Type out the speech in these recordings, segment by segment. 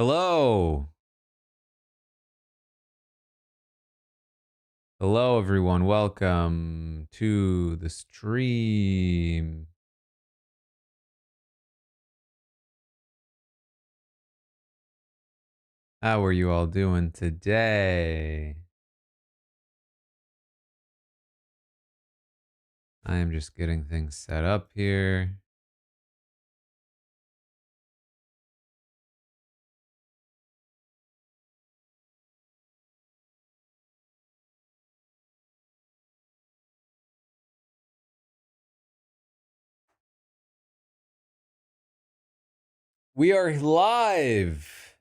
Hello. Hello, everyone. Welcome to the stream. How are you all doing today? I am just getting things set up here. We are live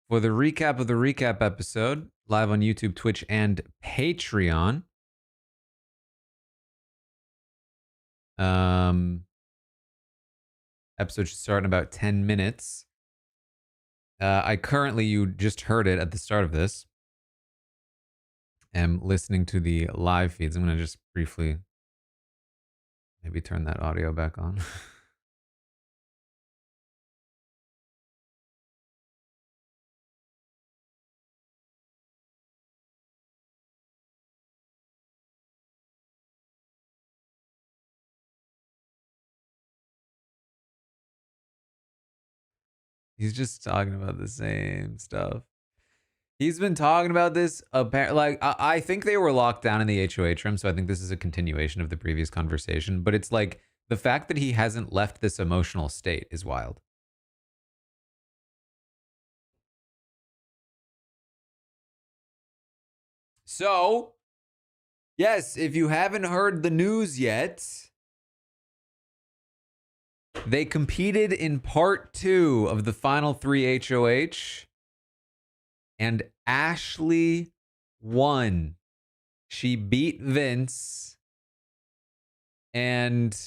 for the recap of the recap episode, live on YouTube, Twitch, and Patreon. Episode should start in about 10 minutes. You just heard it at the start of this, am listening to the live feeds. I'm going to just briefly maybe turn that audio back on. He's just talking about the same stuff. He's been talking about this. I think they were locked down in the HOH room, so I think this is a continuation of the previous conversation. But it's like the fact that he hasn't left this emotional state is wild. So, yes, if you haven't heard the news yet, they competed in part 2 of the final 3 HOH, and Ashley won. She beat Vince, and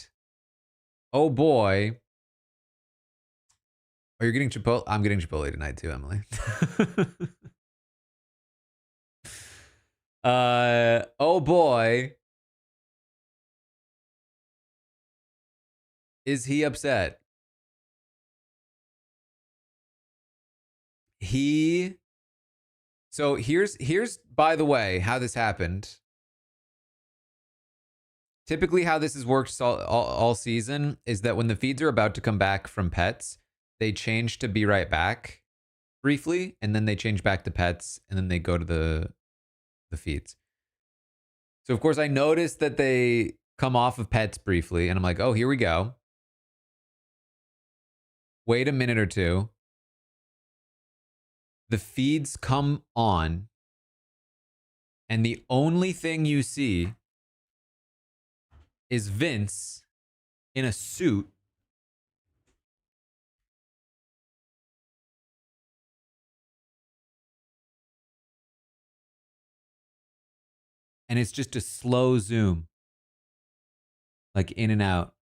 oh boy. Oh, you're getting Chipotle? I'm getting Chipotle tonight too, Emily. Oh boy. Is he upset? So here's by the way how this happened. Typically how this has worked all season is that when the feeds are about to come back from pets, they change to be right back briefly, and then they change back to pets, and then they go to the feeds. So of course I noticed that they come off of pets briefly, and I'm like, oh, here we go. Wait a minute or two. The feeds come on, and the only thing you see is Vince in a suit and it's just a slow zoom, like in and out.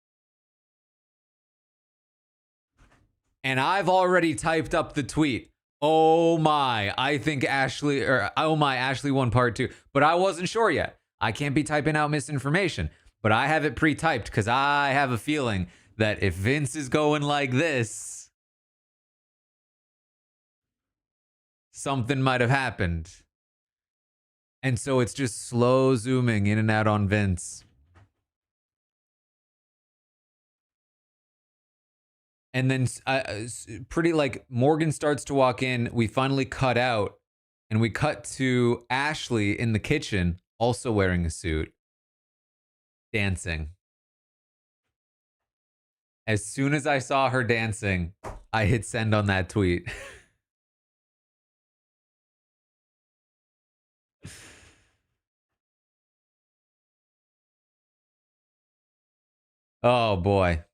And I've already typed up the tweet. Oh my, I think Ashley, or oh my, Ashley won part 2. But I wasn't sure yet. I can't be typing out misinformation. But I have it pre-typed because I have a feeling that if Vince is going like this, something might have happened. And so it's just slow zooming in and out on Vince. And then pretty like Morgan starts to walk in. We finally cut out and we cut to Ashley in the kitchen, also wearing a suit, dancing. As soon as I saw her dancing, I hit send on that tweet. Oh boy.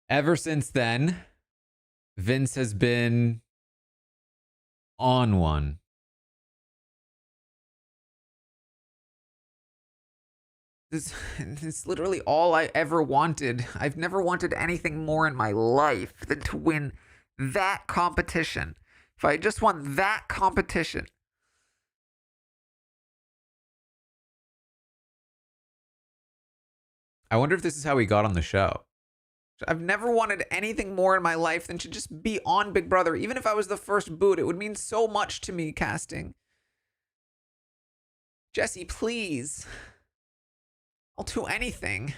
Ever since then, Vince has been on one. This is literally all I ever wanted. I've never wanted anything more in my life than to win that competition. If I just won that competition. I wonder if this is how he got on the show. I've never wanted anything more in my life than to just be on Big Brother. Even if I was the first boot, it would mean so much to me, casting. Jesse, please. I'll do anything.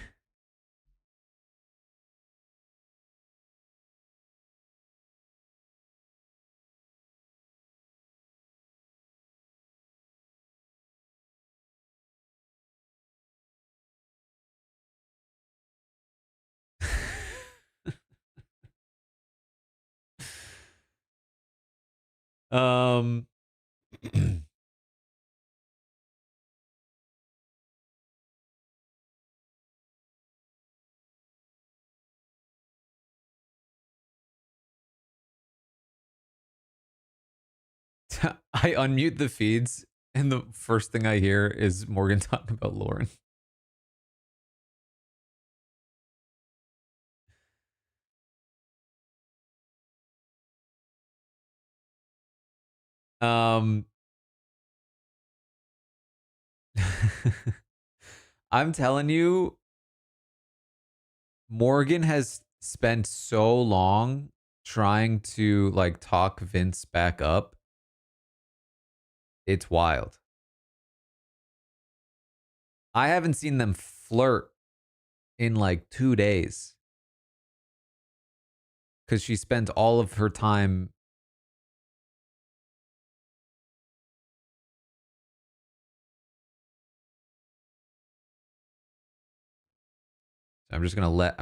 um I unmute the feeds and the first thing I hear is Morgan talking about Lauren. Um I'm telling you, Morgan has spent so long trying to like talk Vince back up. It's wild. I haven't seen them flirt in like 2 days because she spent all of her time. I'm just gonna let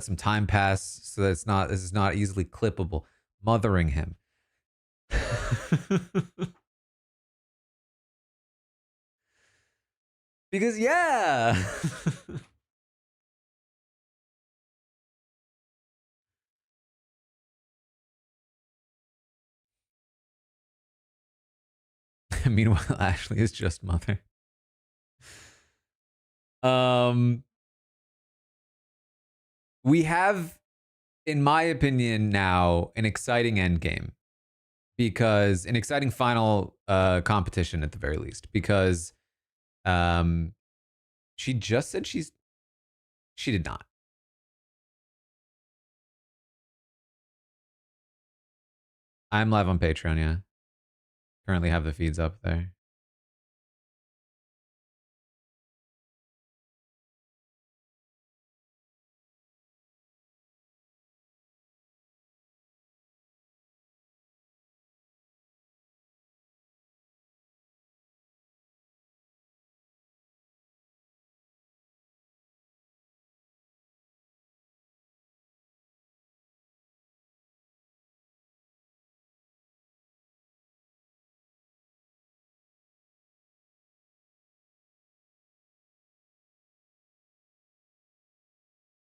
some time pass so that this is not easily clippable. Mothering him. Because yeah. Meanwhile, Ashley is just mother. Um we have, in my opinion, now an exciting endgame, because an exciting final competition at the very least, because um she just said she did not. I'm live on Patreon, yeah. Currently have the feeds up there.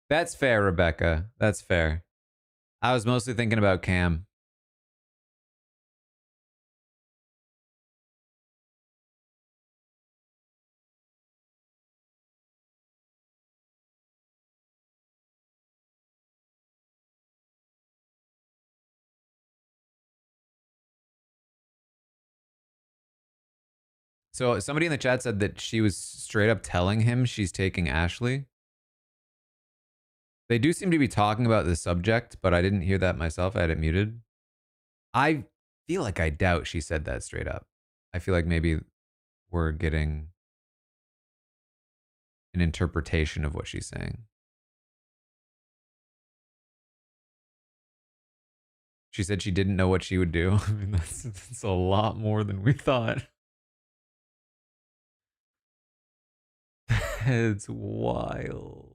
That's fair, Rebecca. That's fair. I was mostly thinking about Cam. So somebody in the chat said that she was straight up telling him she's taking Ashley. They do seem to be talking about the subject, but I didn't hear that myself. I had it muted. I feel like I doubt she said that straight up. I feel like maybe we're getting an interpretation of what she's saying. She said she didn't know what she would do. I mean, that's a lot more than we thought. It's wild.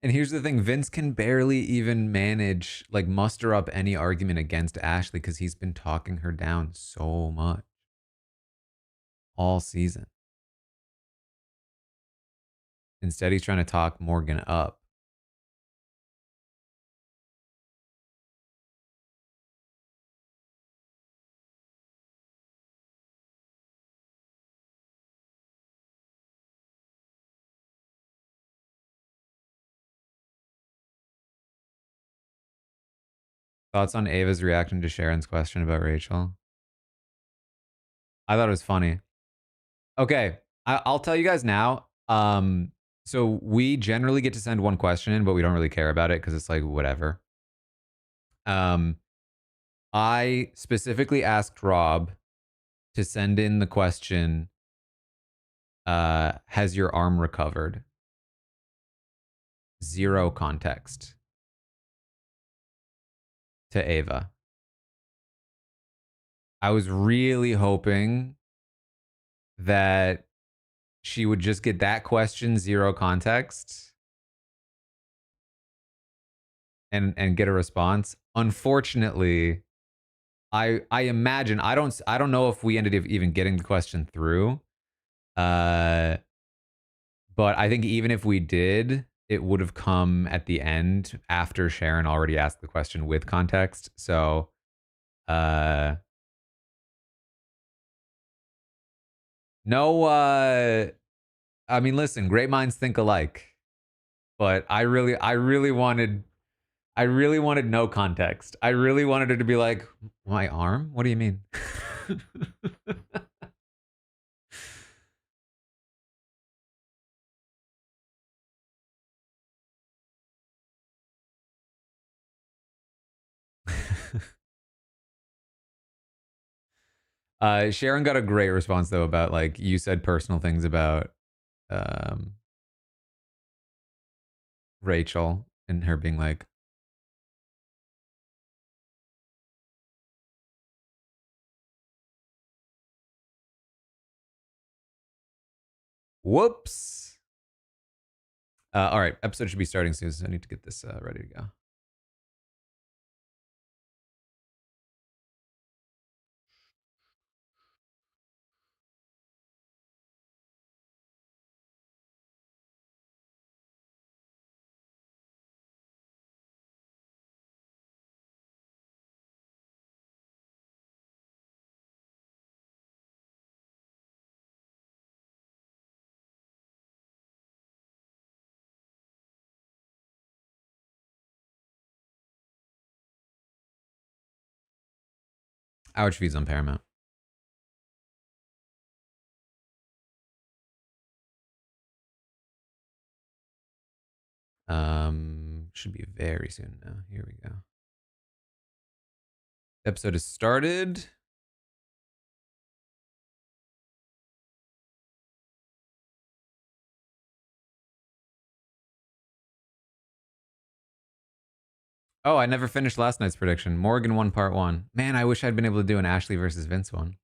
And here's the thing, Vince can barely even manage, like, muster up any argument against Ashley because he's been talking her down so much all season. Instead, he's trying to talk Morgan up. Thoughts on Ava's reaction to Sharon's question about Rachel? I thought it was funny. Okay, I'll tell you guys now. So we generally get to send one question in, but we don't really care about it because it's like whatever. I specifically asked Rob to send in the question, has your arm recovered? Zero context to Ava. I was really hoping that she would just get that question, zero context, and get a response. Unfortunately, I imagine I don't know if we ended up even getting the question through. But I think even if we did, it would have come at the end after Sharon already asked the question with context. So no I mean listen, great minds think alike. But I really wanted no context. I really wanted her to be like, my arm? What do you mean? Sharon got a great response though about like you said personal things about um, Rachel and her being like, whoops. All right, episode should be starting soon, so I need to get this ready to go. Ouch feeds on Paramount. Should be very soon now. Here we go. Episode has started. Oh, I never finished last night's prediction. Morgan won part one. Man, I wish I'd been able to do an Ashley versus Vince one.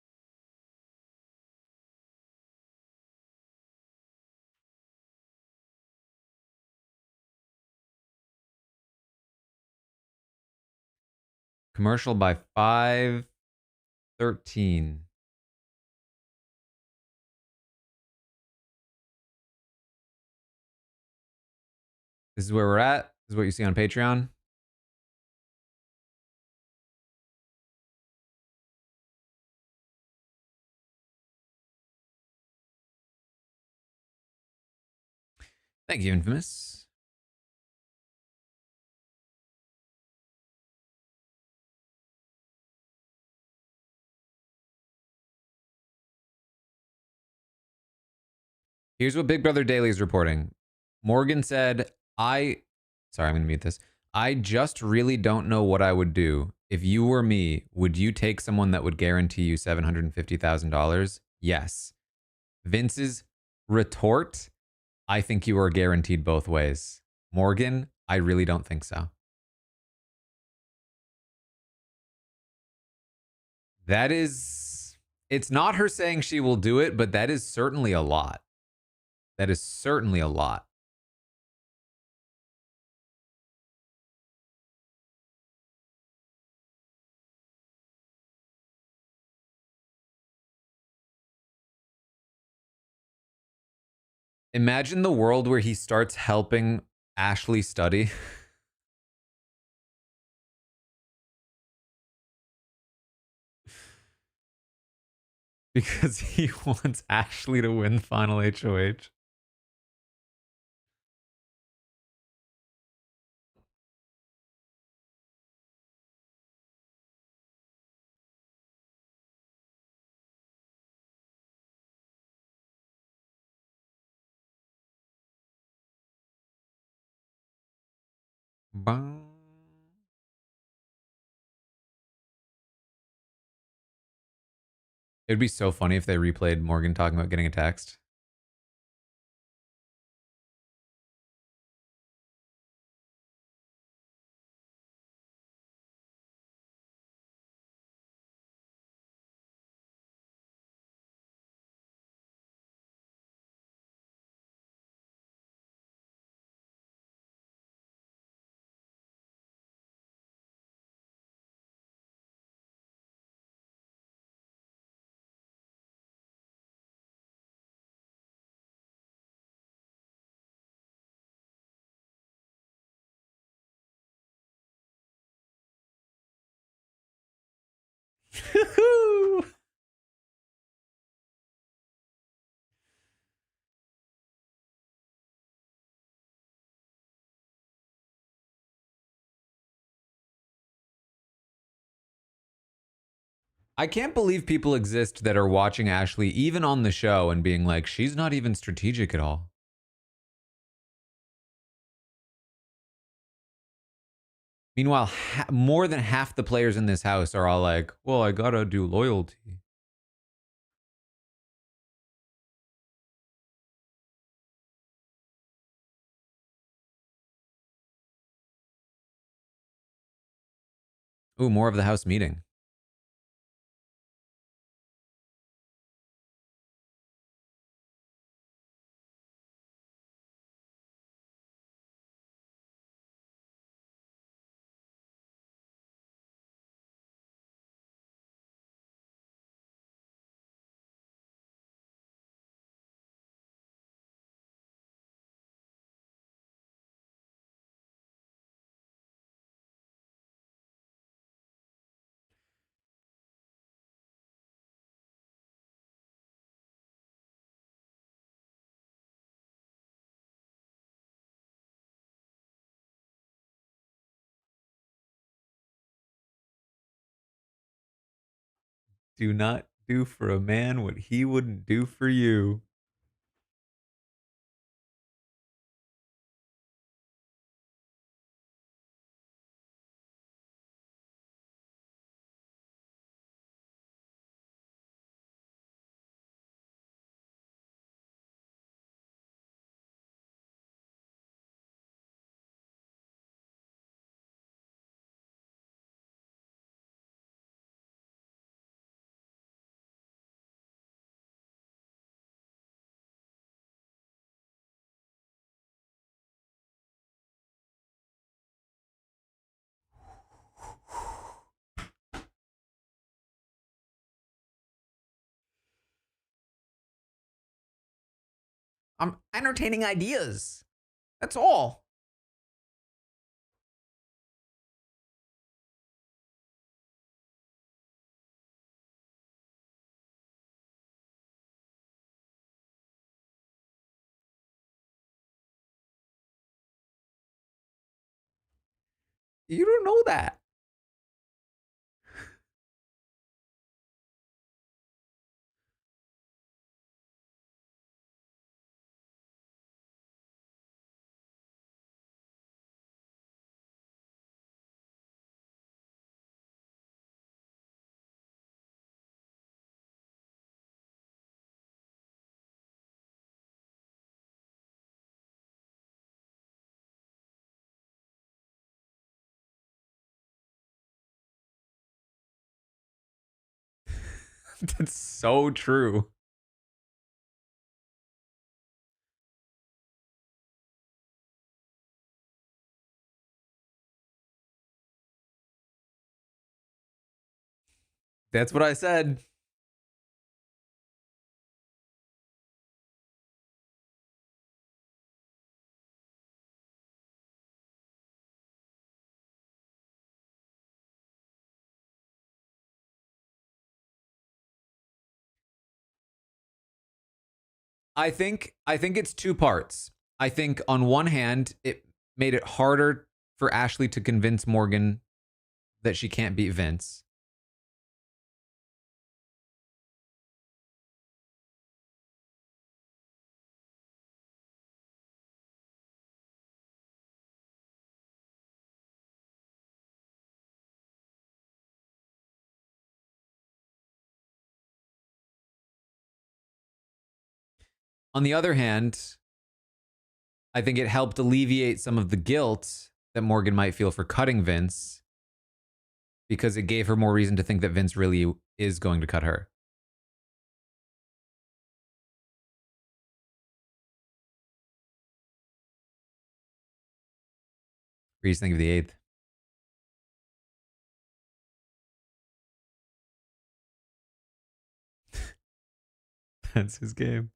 Commercial by 5:13. This is where we're at. This is what you see on Patreon. Thank you, Infamous. Here's what Big Brother Daily is reporting. Morgan said, sorry, I'm going to mute this. I just really don't know what I would do. If you were me, would you take someone that would guarantee you $750,000? Yes. Vince's retort, I think you are guaranteed both ways. Morgan, I really don't think so. That is, it's not her saying she will do it, but that is certainly a lot. That is certainly a lot. Imagine the world where he starts helping Ashley study. Because he wants Ashley to win final HOH. Bum. It'd be so funny if they replayed Morgan talking about getting a text. I can't believe people exist that are watching Ashley even on the show and being like, she's not even strategic at all. Meanwhile, more than half the players in this house are all like, well, I gotta do loyalty. Ooh, more of the house meeting. Do not do for a man what he wouldn't do for you. I'm entertaining ideas. That's all. You don't know that. That's so true. That's what I said. I think it's two parts. I think on one hand, it made it harder for Ashley to convince Morgan that she can't beat Vince. On the other hand, I think it helped alleviate some of the guilt that Morgan might feel for cutting Vince because it gave her more reason to think that Vince really is going to cut her. What do you think of the eighth? That's his game.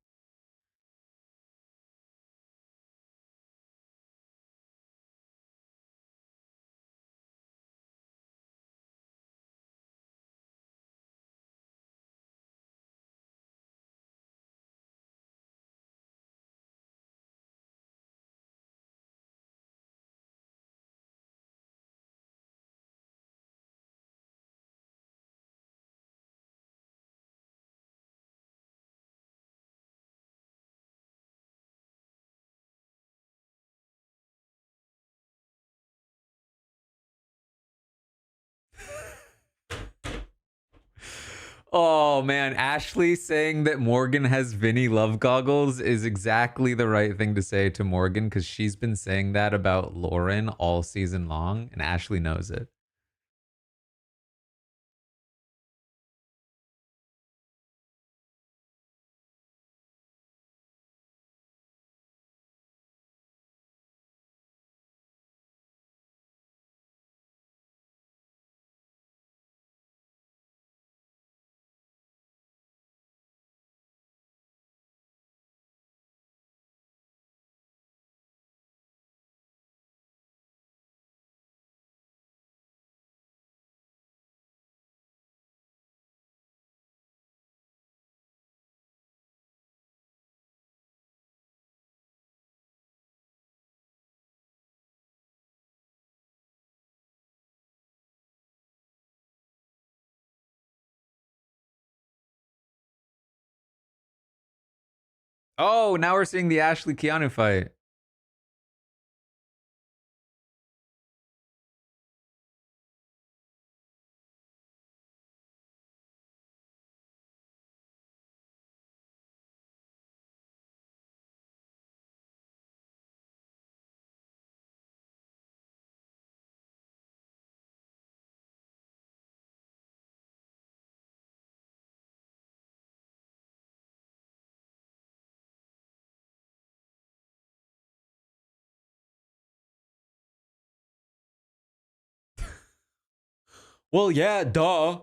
Oh man, Ashley saying that Morgan has Vinny love goggles is exactly the right thing to say to Morgan because she's been saying that about Lauren all season long, and Ashley knows it. Oh, now we're seeing the Ashley Keanu fight. Well, yeah, duh.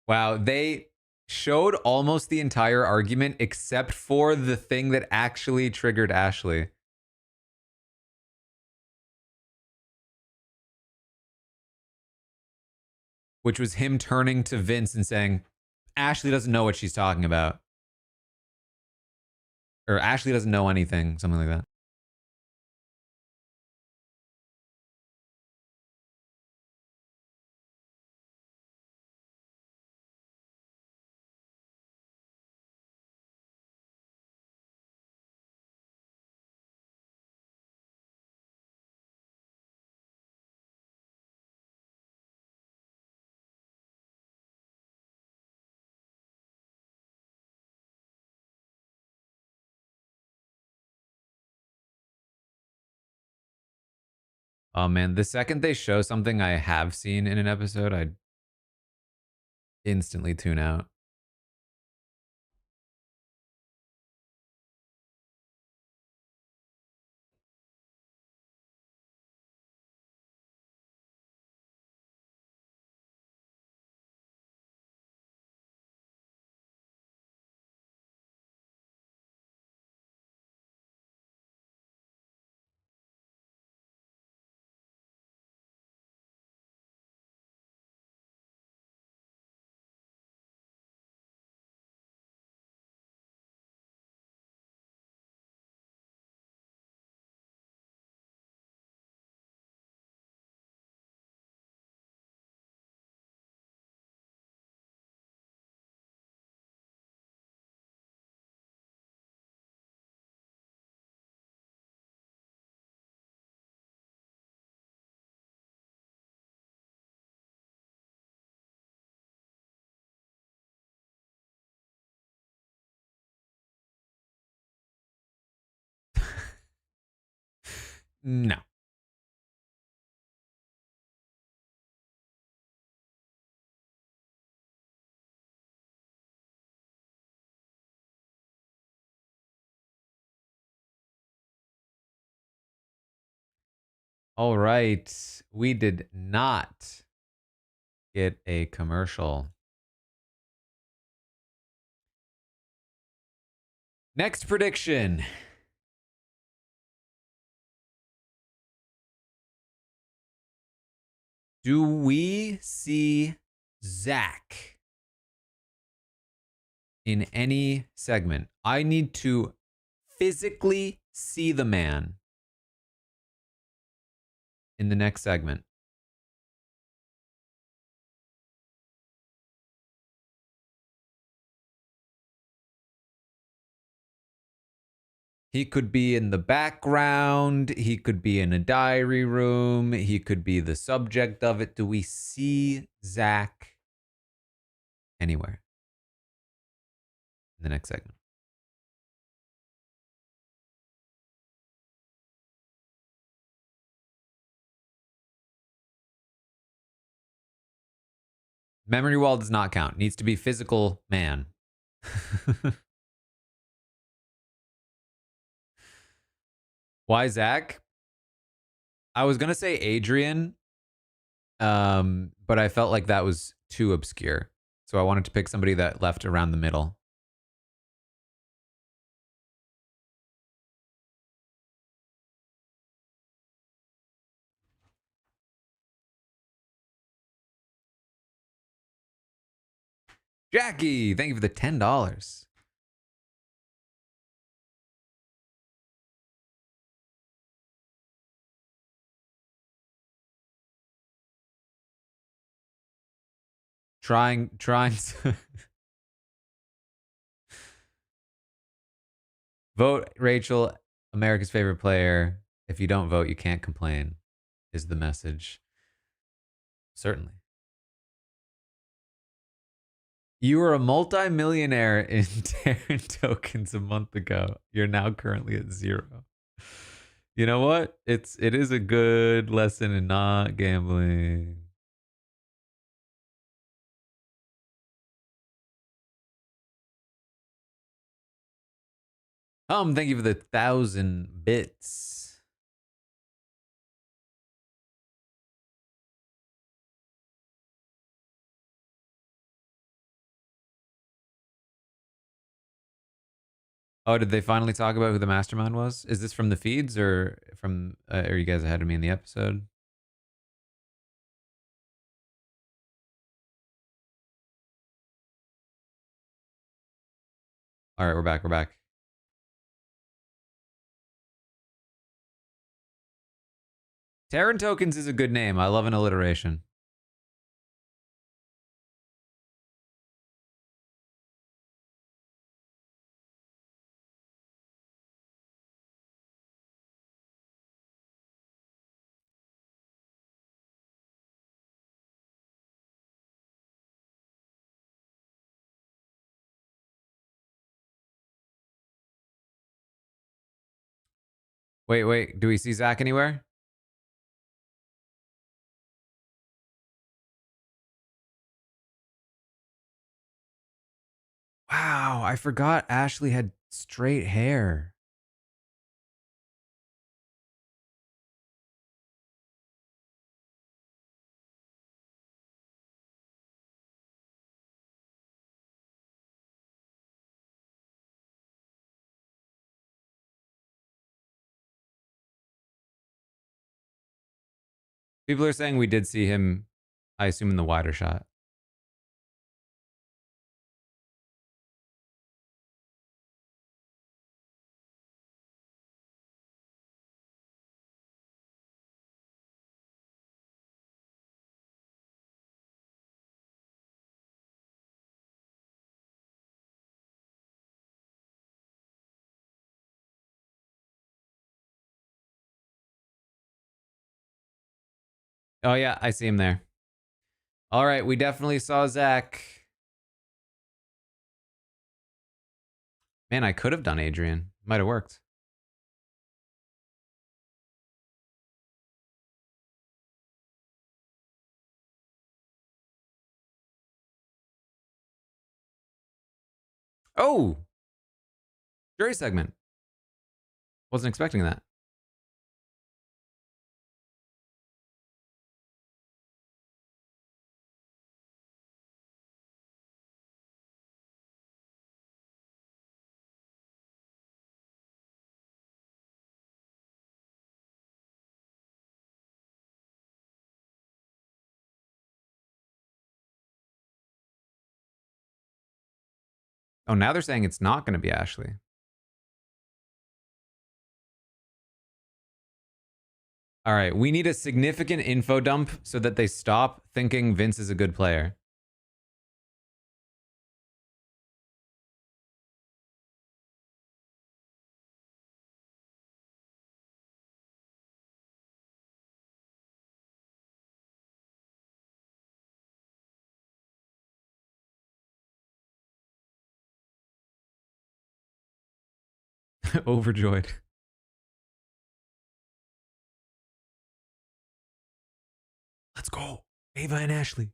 Wow, they showed almost the entire argument except for the thing that actually triggered Ashley, which was him turning to Vince and saying, Ashley doesn't know what she's talking about. Or Ashley doesn't know anything, something like that. Oh man, the second they show something I have seen in an episode, I instantly tune out. No. All right. We did not get a commercial. Next prediction. Do we see Zach in any segment? I need to physically see the man in the next segment. He could be in the background. He could be in a diary room. He could be the subject of it. Do we see Zach anywhere in the next segment? Memory wall does not count. Needs to be physical man. Why Zach? I was gonna say Adrian, but I felt like that was too obscure. So I wanted to pick somebody that left around the middle. Jackie, thank you for the $10. Trying to vote Rachel, America's favorite player. If you don't vote, you can't complain, is the message. Certainly. You were a multi-millionaire in Taran tokens a month ago. You're now currently at 0. You know what? It is a good lesson in not gambling. Thank you for the 1,000 bits. Oh, did they finally talk about who the mastermind was? Is this from the feeds or from? Are you guys ahead of me in the episode? All right, we're back. We're back. Taran tokens is a good name. I love an alliteration. Wait. Do we see Zach anywhere? Wow, I forgot Ashley had straight hair. People are saying we did see him, I assume, in the wider shot. Oh, yeah, I see him there. All right, we definitely saw Zach. Man, I could have done Adrian. Might have worked. Oh, jury segment. Wasn't expecting that. Oh, now they're saying it's not going to be Ashley. All right, we need a significant info dump so that they stop thinking Vince is a good player. Overjoyed. Let's go. Ava and Ashley.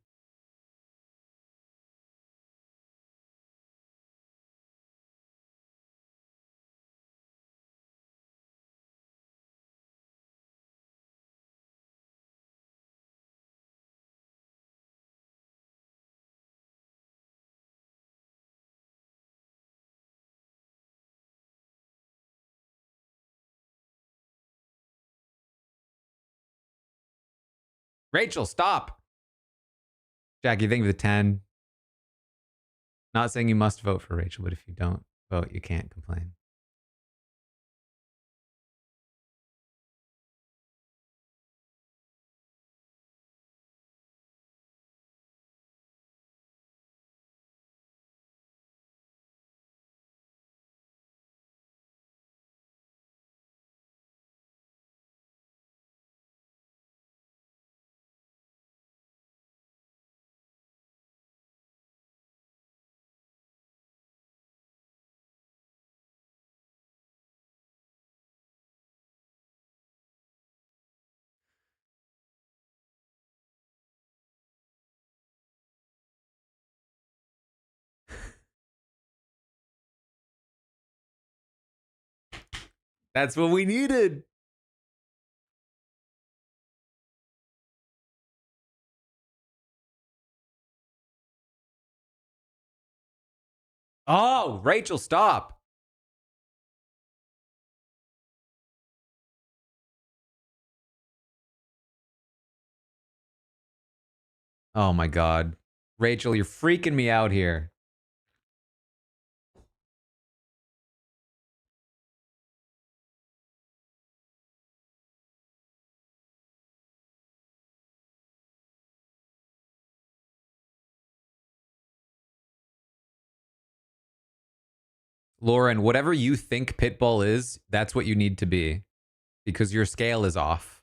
Rachel, stop. Jackie, thank you for the 10. Not saying you must vote for Rachel, but if you don't vote, you can't complain. That's what we needed. Oh, Rachel, stop. Oh my God. Rachel, you're freaking me out here. Lauren, whatever you think Pitbull is, that's what you need to be because your scale is off.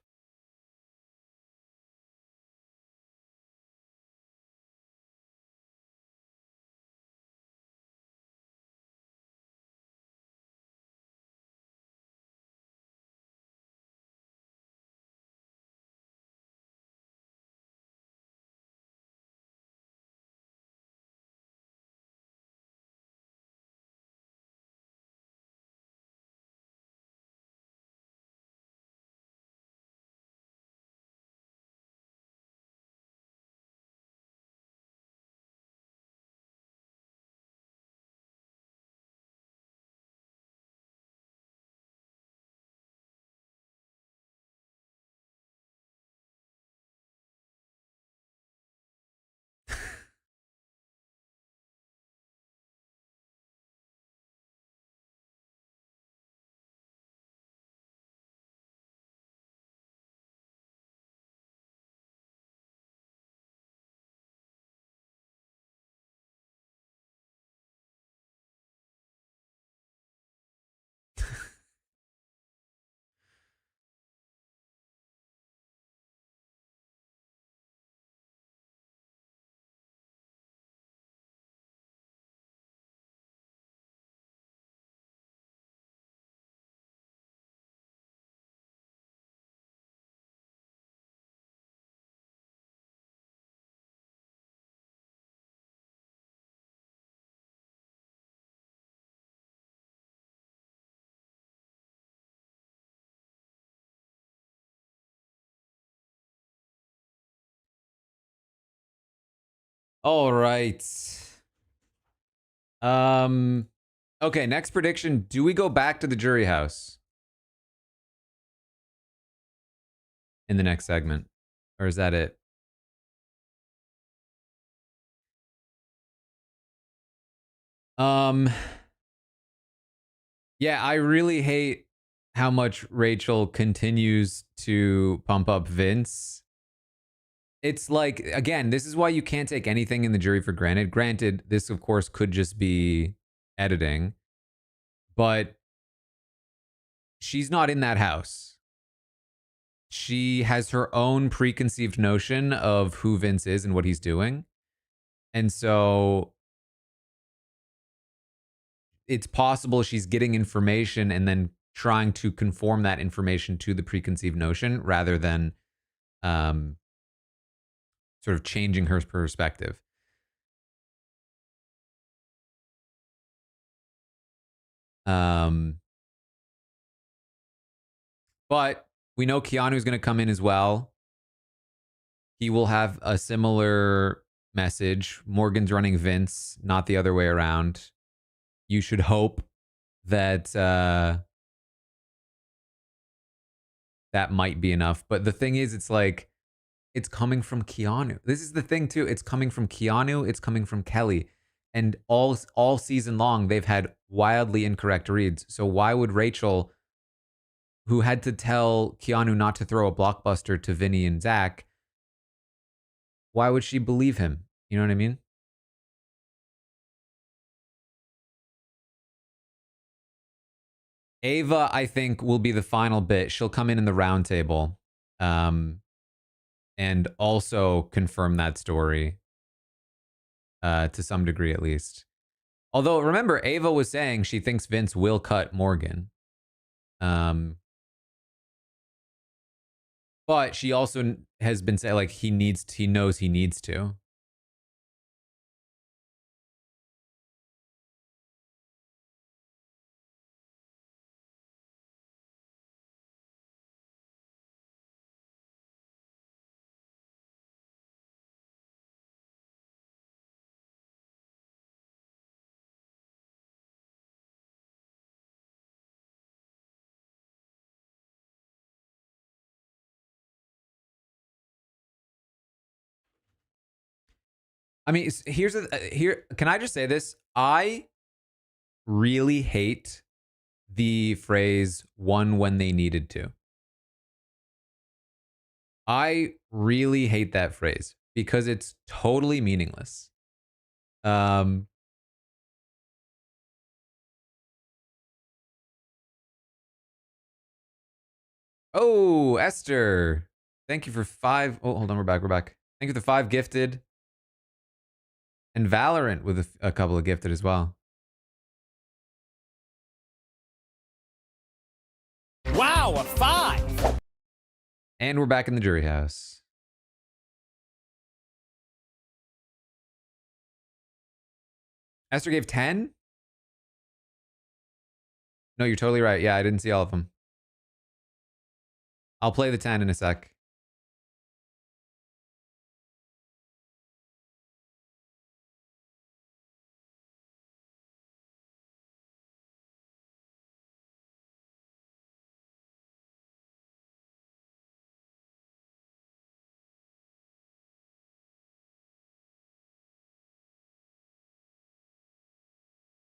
All right. Um. Okay. Next prediction. Do we go back to the jury house in the next segment, or is that it? Um. Yeah, I really hate how much Rachel continues to pump up Vince. It's like, again, this is why you can't take anything in the jury for granted. Granted, this, of course, could just be editing, but she's not in that house. She has her own preconceived notion of who Vince is and what he's doing. And so it's possible she's getting information and then trying to conform that information to the preconceived notion rather than um, sort of changing her perspective. Um, but we know Keanu's going to come in as well. He will have a similar message. Morgan's running Vince, not the other way around. You should hope that that might be enough. But the thing is, it's like, it's coming from Keanu. This is the thing too. It's coming from Keanu. It's coming from Kelly, and all season long they've had wildly incorrect reads. So why would Rachel, who had to tell Keanu not to throw a blockbuster to Vinny and Zach, why would she believe him? You know what I mean? Ava, I think, will be the final bit. She'll come in the round table, um, and also confirm that story to some degree, at least. Although, remember, Ava was saying she thinks Vince will cut Morgan. Um, but she also has been saying like he knows he needs to. I mean, here's here. Can I just say this? I really hate the phrase "won when they needed to." I really hate that phrase because it's totally meaningless. Um, oh, Esther, thank you for 5. Oh, hold on, we're back. We're back. Thank you for the 5 gifted, and Valorant with a couple of gifted as well. Wow, a 5. And we're back in the jury house. Esther gave 10. No, you're totally right. Yeah, I didn't see all of them. I'll play the 10 in a sec.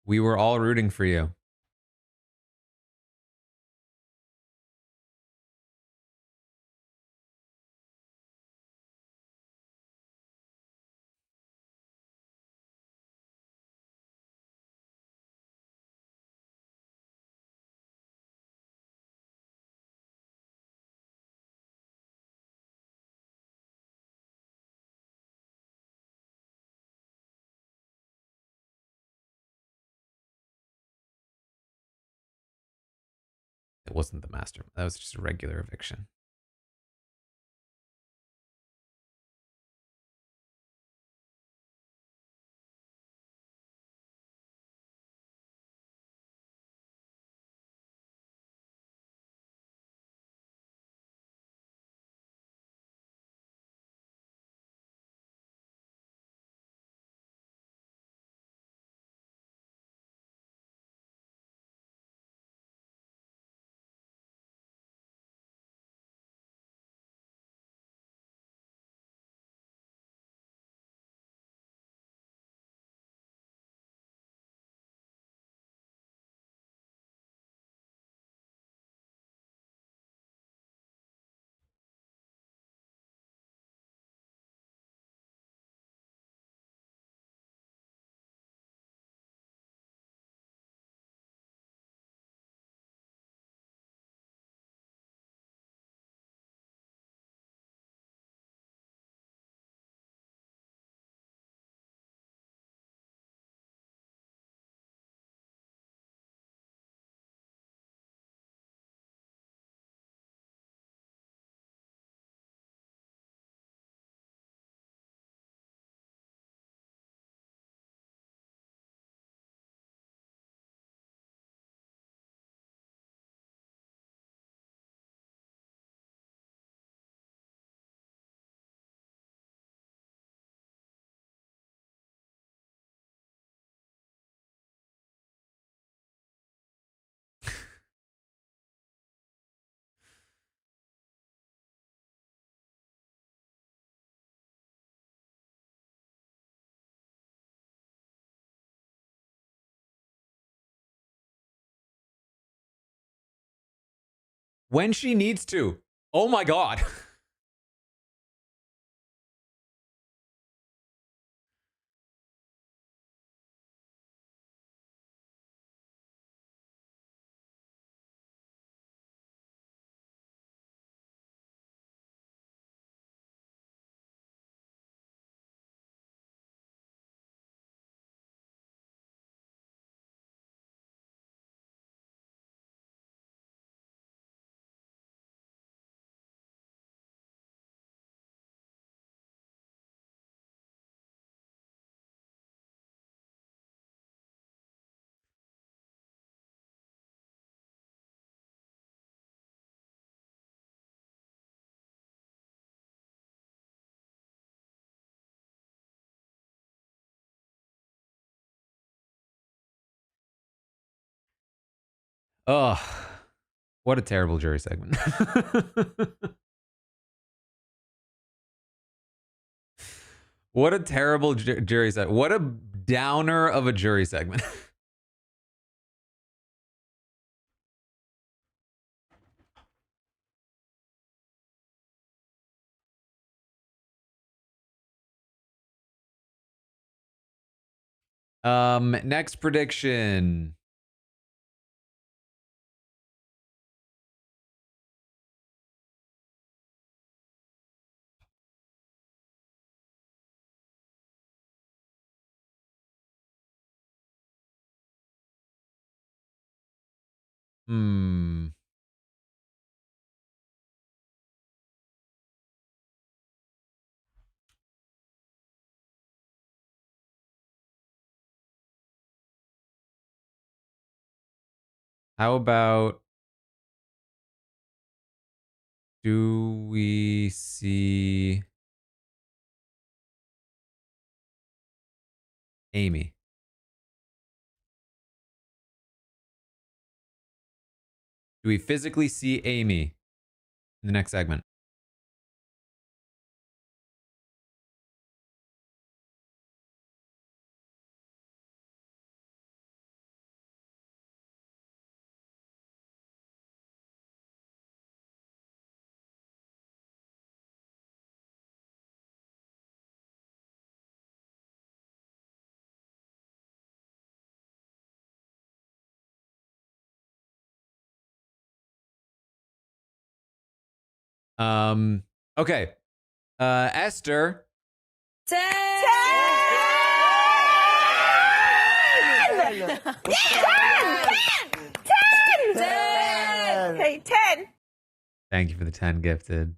We were all rooting for you. It wasn't the master. That was just a regular eviction. When she needs to. Oh my God. Ugh. What a terrible jury segment. What a terrible jury segment. What a downer of a jury segment. Next prediction. How about, do we see Amy? Do we physically see Amy in the next segment? Okay. Esther. 10! 10! Okay, 10. Thank you for the 10 gifted.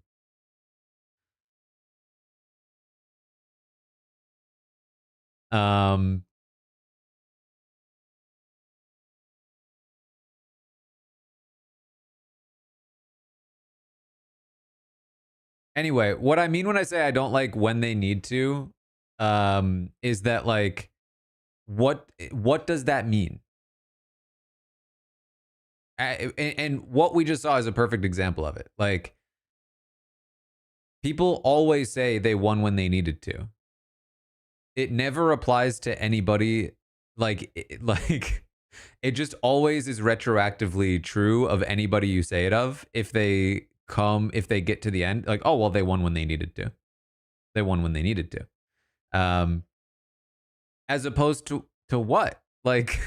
Anyway, what I mean when I say I don't like when they need to, is that like, what does that mean? And what we just saw is a perfect example of it. Like, people always say they won when they needed to. It never applies to anybody. Like, it just always is retroactively true of anybody you say it of. If they get to the end, like, oh well, they won when they needed to. They won when they needed to. As opposed to what? Like,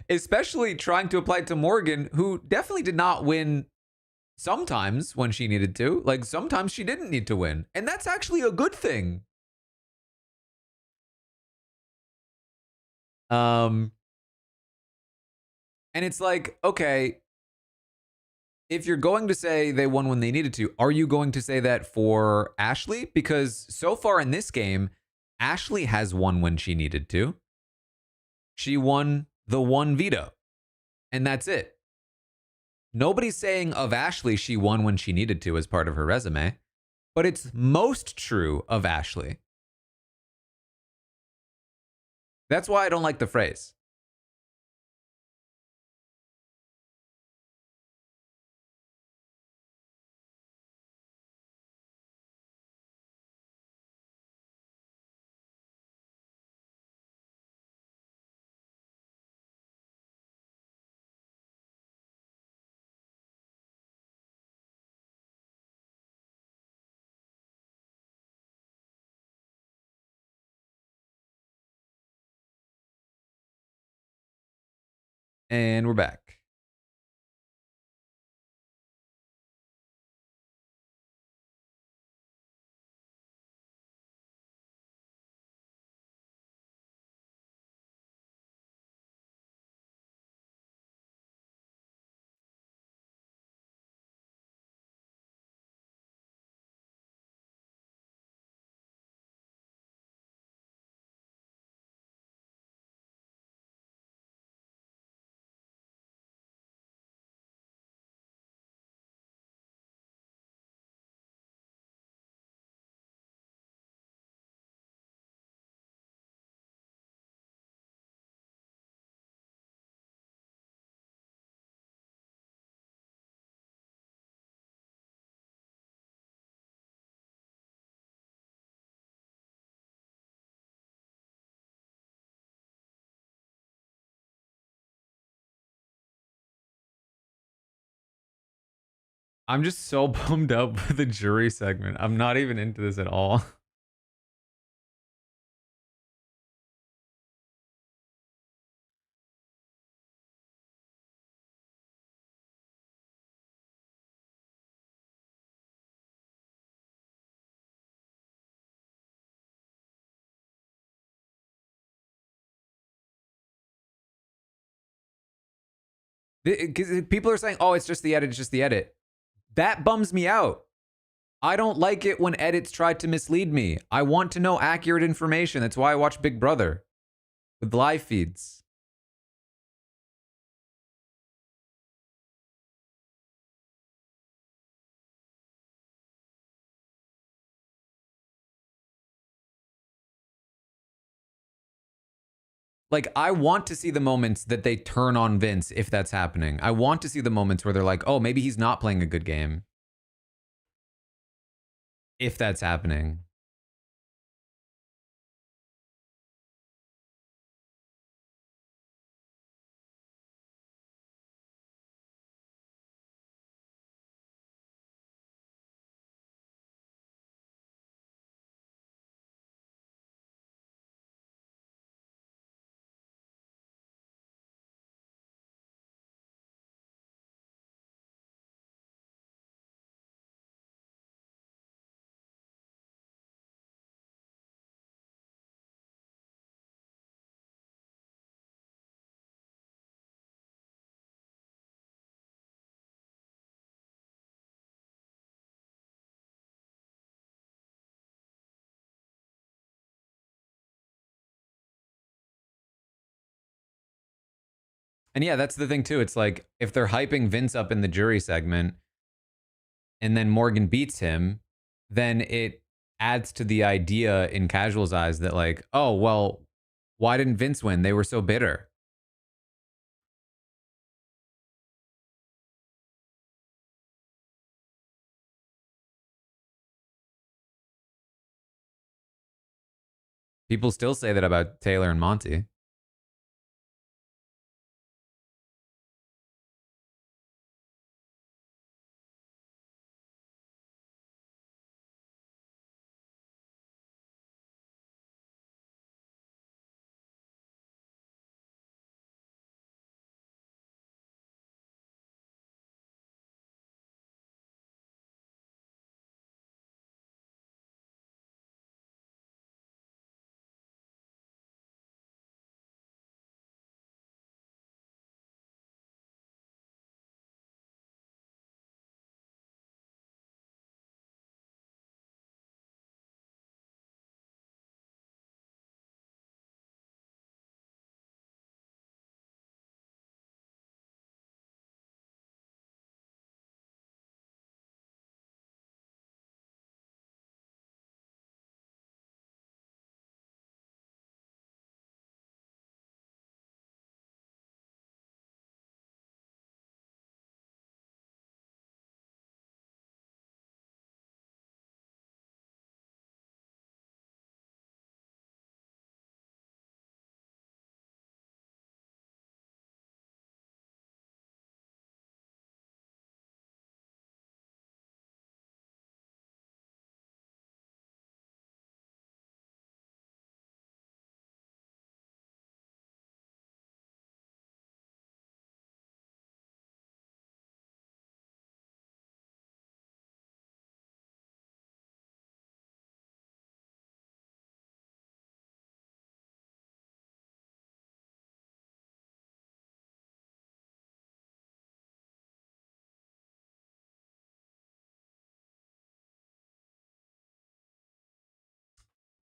especially trying to apply it to Morgan, who definitely did not win sometimes when she needed to. Like, sometimes she didn't need to win. And that's actually a good thing. And it's like, okay, if you're going to say they won when they needed to, are you going to say that for Ashley? Because so far in this game, Ashley has won when she needed to. She won the one veto, and that's it. Nobody's saying of Ashley she won when she needed to as part of her resume, but it's most true of Ashley. That's why I don't like the phrase. And we're back. I'm just so bummed up with the jury segment. I'm not even into this at all. Because people are saying, oh, it's just the edit, it's just the edit. That bums me out. I don't like it when edits try to mislead me. I want to know accurate information. That's why I watch Big Brother with live feeds. Like, I want to see the moments that they turn on Vince if that's happening. I want to see the moments where they're like, oh, maybe he's not playing a good game. If that's happening. And yeah, that's the thing too. It's like if they're hyping Vince up in the jury segment and then Morgan beats him, then it adds to the idea in casual's eyes that like, oh, well, why didn't Vince win? They were so bitter. People still say that about Taylor and Monty.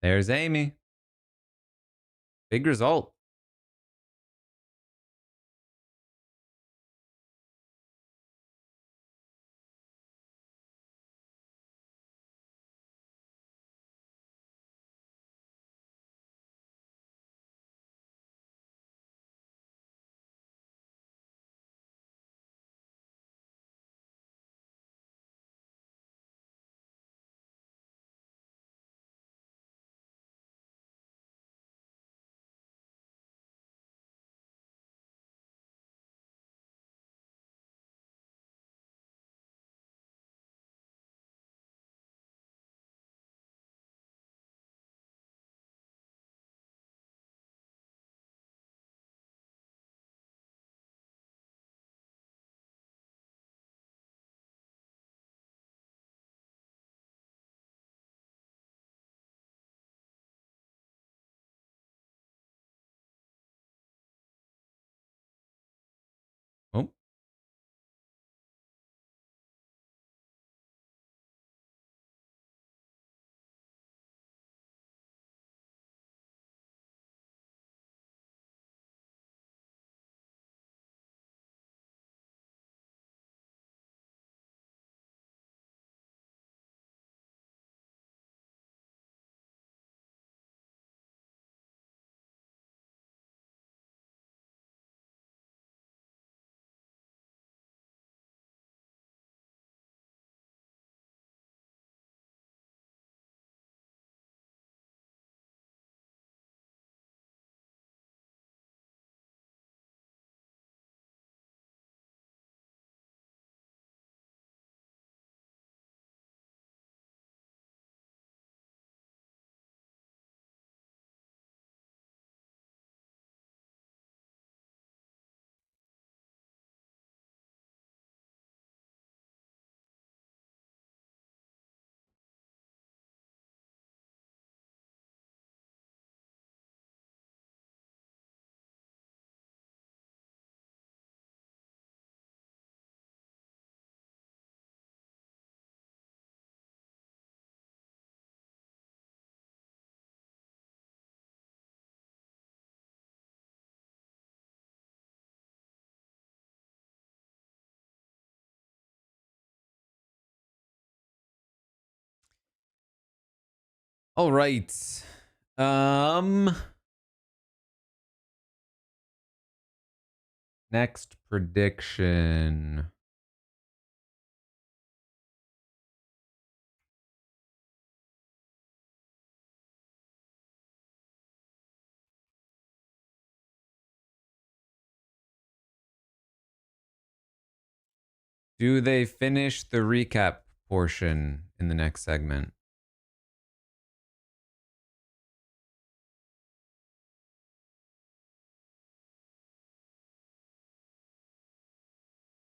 There's Amy. Big result. Oh. All right. Next prediction. Do they finish the recap portion in the next segment?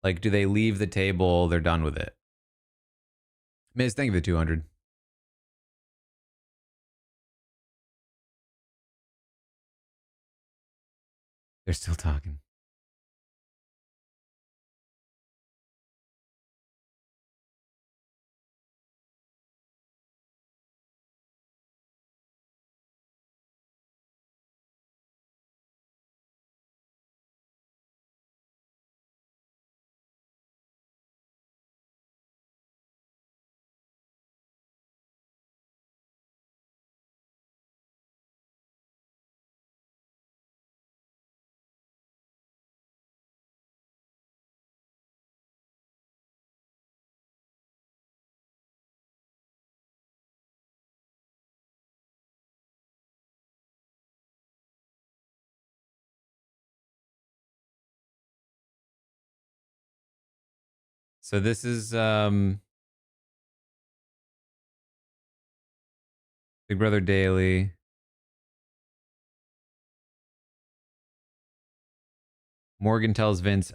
Like, do they leave the table? They're done with it. Miz, thank you for the 200. They're still talking. So this is Big Brother Daily. Morgan tells Vince,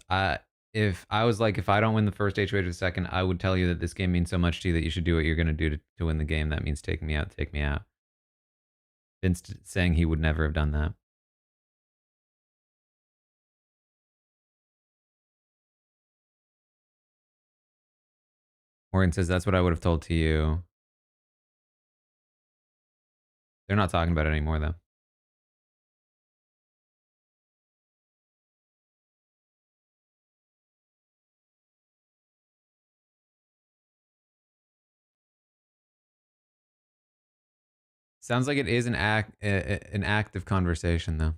if I was like, if I don't win the first HOH or the second, I would tell you that this game means so much to you that you should do what you're going to do to win the game. That means take me out, take me out. Vince saying he would never have done that. Morgan says, that's what I would have told to you. They're not talking about it anymore, though. Sounds like it is an active conversation, though.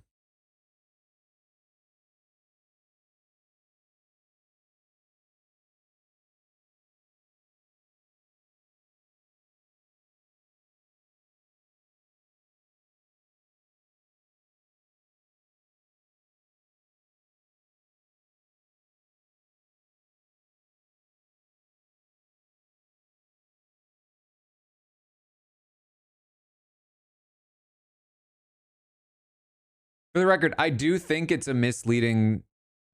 For the record, I do think it's a misleading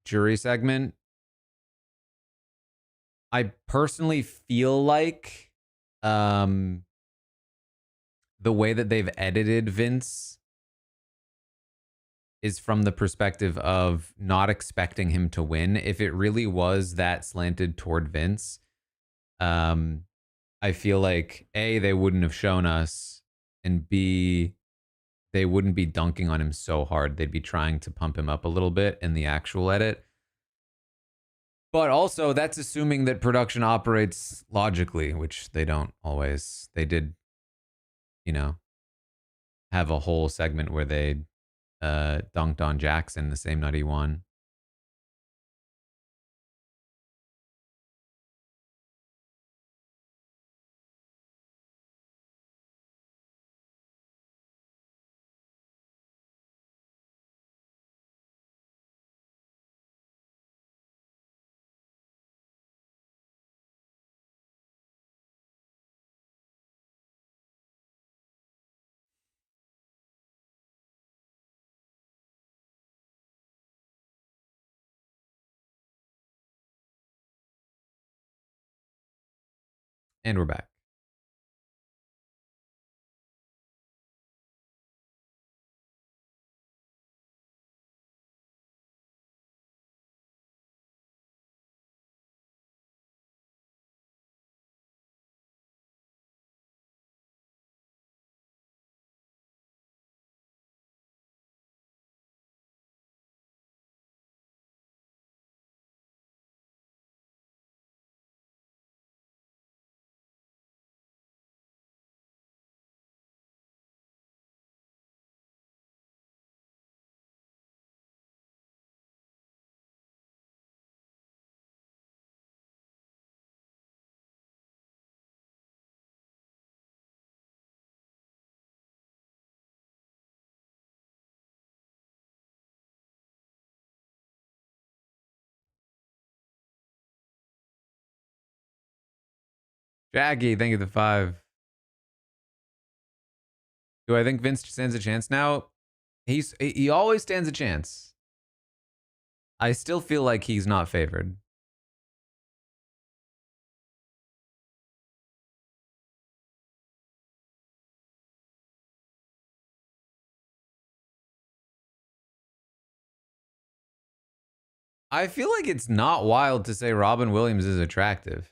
jury segment. I personally feel like the way that they've edited Vince is from the perspective of not expecting him to win. If it really was that slanted toward Vince, I feel like A, they wouldn't have shown us, and B, they wouldn't be dunking on him so hard. They'd be trying to pump him up a little bit in the actual edit. But also, that's assuming that production operates logically, which they don't always. They did, you know, have a whole segment where they dunked on Jackson the same night he won. And we're back. Jackie, thank you for the 5. Do I think Vince stands a chance now? He always stands a chance. I still feel like he's not favored. I feel like it's not wild to say Robin Williams is attractive.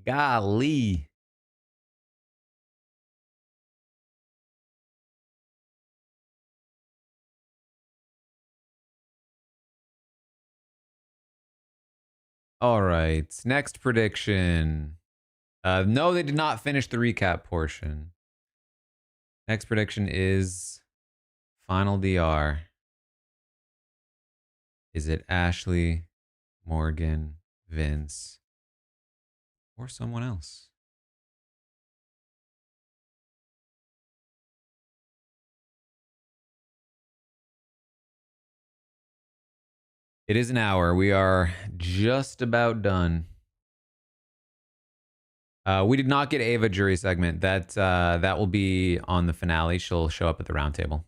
Golly. All right. Next prediction. No, they did not finish the recap portion. Next prediction is Final DR. Is it Ashley, Morgan, Vince, or someone else? It is an hour. We are just about done. We did not get Ava jury segment. That will be on the finale. She'll show up at the roundtable.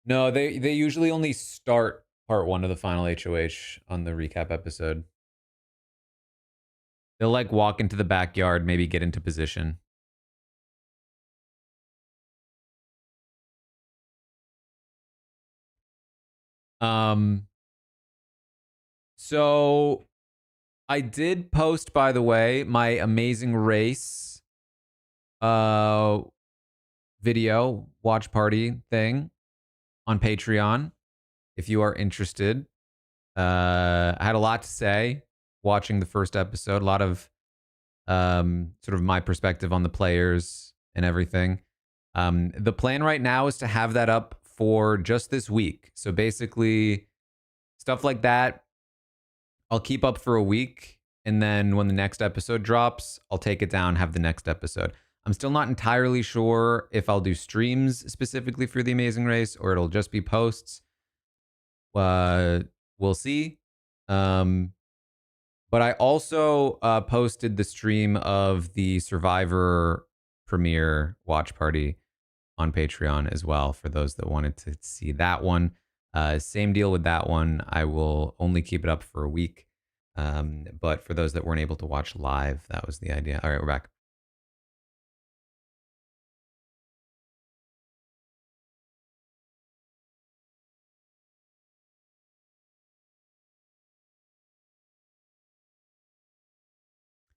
No, they usually only start part one of the final HOH on the recap episode. They'll like walk into the backyard, maybe get into position. So I did post, by the way, my Amazing Race video watch party thing on Patreon. If you are interested, I had a lot to say watching the first episode. A lot of sort of my perspective on the players and everything. The plan right now is to have that up for just this week. So basically, stuff like that, I'll keep up for a week. And then when the next episode drops, I'll take it down, have the next episode. I'm still not entirely sure if I'll do streams specifically for The Amazing Race or it'll just be posts. We'll see. But I also posted the stream of the Survivor premiere watch party on Patreon as well for those that wanted to see that one. Same deal with that one. I will only keep it up for a week. But for those that weren't able to watch live, that was the idea. All right, we're back.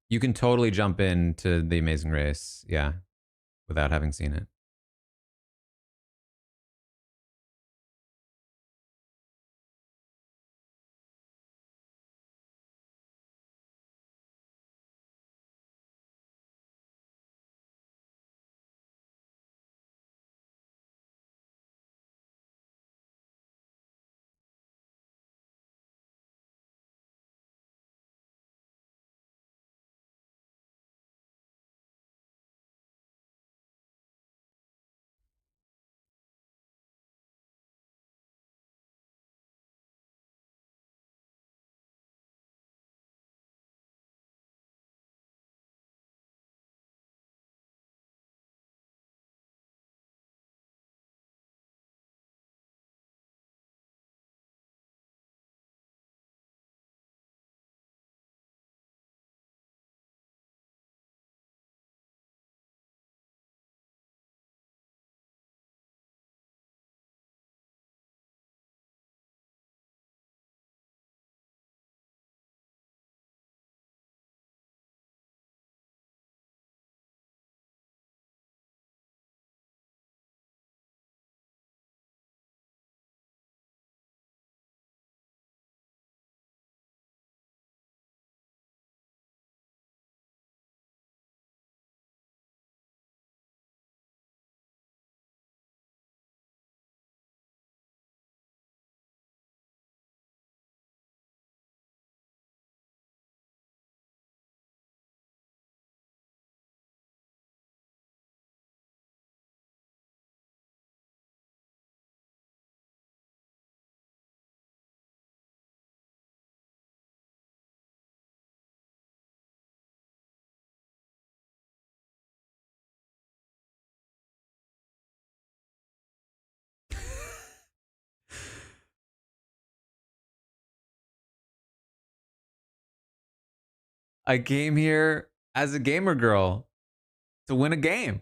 You can totally jump into The Amazing Race, yeah, without having seen it. I came here as a gamer girl to win a game.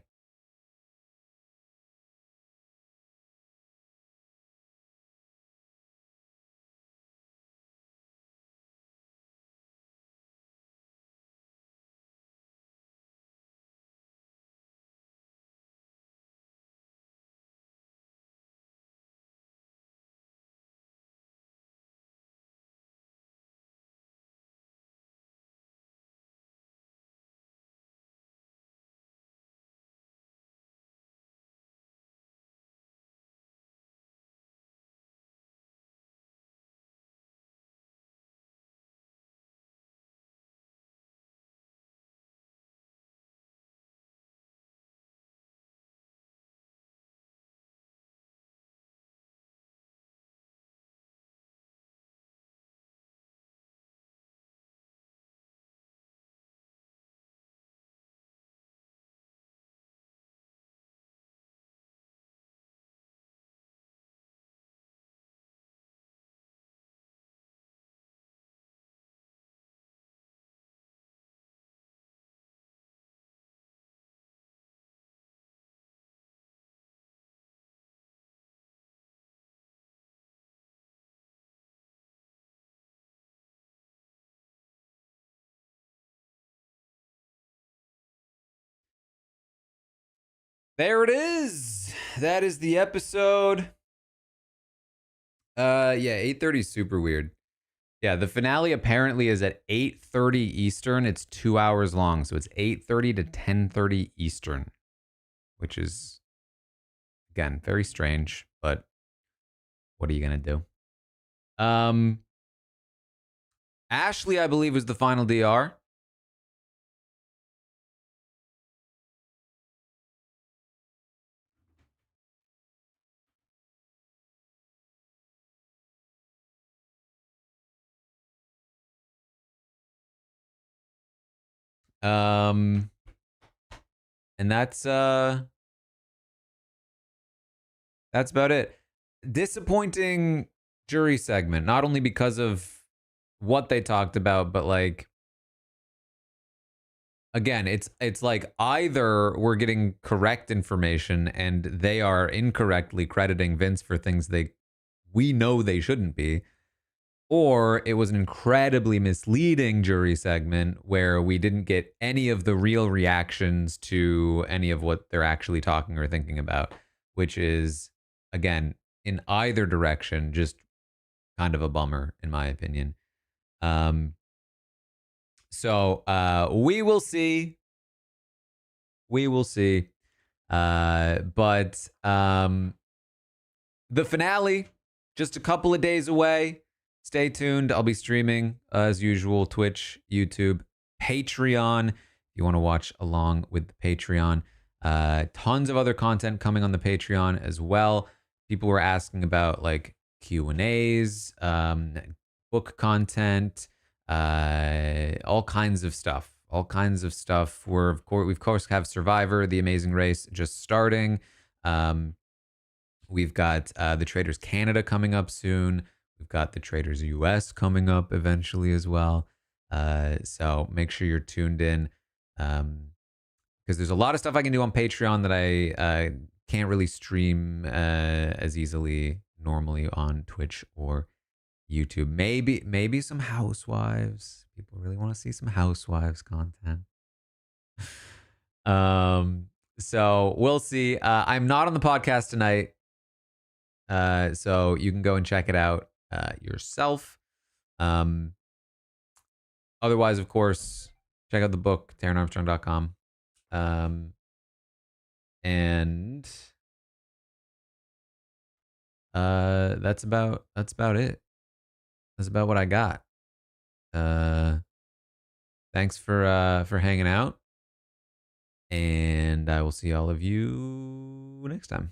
There it is. That is the episode. Yeah, 8:30 is super weird. Yeah, the finale apparently is at 8:30 Eastern. It's 2 hours long, so it's 8:30 to 10:30 Eastern, which is again very strange, but what are you going to do? Ashley, I believe, was the final DR. And that's about it. Disappointing jury segment, not only because of what they talked about, but like again, it's like either we're getting correct information and they are incorrectly crediting Vince for things we know they shouldn't be, or it was an incredibly misleading jury segment where we didn't get any of the real reactions to any of what they're actually talking or thinking about, which is, again, in either direction, just kind of a bummer, in my opinion. So we will see. We will see. But the finale, just a couple of days away. Stay tuned. I'll be streaming as usual, Twitch, YouTube, Patreon. If you want to watch along with the Patreon, tons of other content coming on the Patreon as well. People were asking about like Q&As, book content, all kinds of stuff. All kinds of stuff. We of course have Survivor, The Amazing Race just starting. We've got the Traders Canada coming up soon. We've got the Traders US coming up eventually as well. So make sure you're tuned in because there's a lot of stuff I can do on Patreon that I can't really stream as easily normally on Twitch or YouTube. Maybe some Housewives. People really want to see some Housewives content. So we'll see. I'm not on the podcast tonight. So you can go and check it out yourself. Otherwise, of course, check out the book, TaranArmstrong.com. And that's about it. That's about what I got. Thanks for hanging out. And I will see all of you next time.